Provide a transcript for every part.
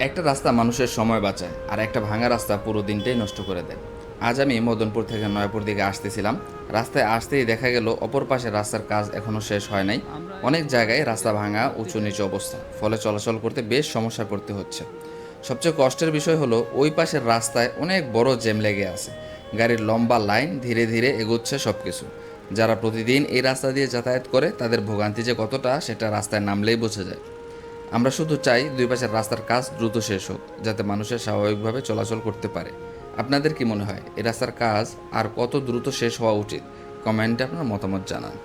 একটা রাস্তা মানুষের সময় বাঁচায় আর একটা ভাঙা রাস্তা পুরো দিনটাই নষ্ট করে দেয়। আজ আমি মদনপুর থেকে নয়াপুর দিকে আসতেছিলাম। রাস্তায় আসতেই দেখা গেল অপর পাশের রাস্তার কাজ এখনও শেষ হয় নাই। আমরা অনেক এখন জায়গায় রাস্তা যেহেতু ভাঙা, উঁচু নয়াপল্লীতে নিচু অবস্থা, ফলে চলাচল করতে বেশ সমস্যায় পড়তে হচ্ছে। সবচেয়ে কষ্টের বিষয় হলো ওই পাশের রাস্তায় অনেক বড় জ্যাম লেগে আছে। গাড়ির লম্বা লাইন, ধীরে ধীরে এগোচ্ছে সব কিছু। যারা প্রতিদিন এই রাস্তা দিয়ে যাতায়াত করে তাদের ভোগান্তি যে কতটা সেটা রাস্তায় নামলেই বোঝা যায়। আমরা শুধু চাই দুই পাশের রাস্তার কাজ দ্রুত শেষ হোক, যাতে মানুষের স্বাভাবিকভাবে চলাচল করতে পারে। আপনাদের কি মনে হয় এই রাস্তার কাজ আর কত দ্রুত শেষ হওয়া উচিত? কমেন্টে আপনার মতামত জানান।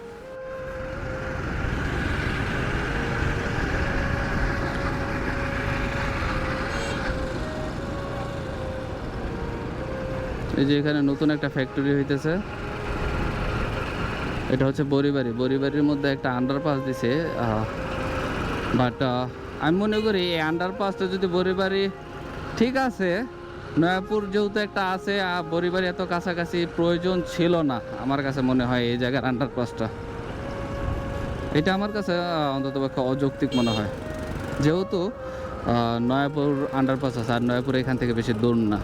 এই যে এখানে নতুন একটা ফ্যাক্টরি হইতেছে। এটা হচ্ছে বড়িবাড়ি। বড়িবাড়ির মধ্যে একটা আন্ডারপাস দিছে, বাট আমি মনে করি এই আন্ডারপাসটা যদি বড়িবাড়ি ঠিক আছে, নয়াপুর যেহেতু একটা আছে, বড়িবাড়ি এত কাছাকাছি প্রয়োজন ছিল না আমার কাছে মনে হয় এই জায়গার আন্ডারপাসটা। এটা আমার কাছে অন্তত পক্ষে অযৌক্তিক মনে হয়, যেহেতু নয়াপুর আন্ডারপাস আছে আর নয়াপুর এখান থেকে বেশি দূর না।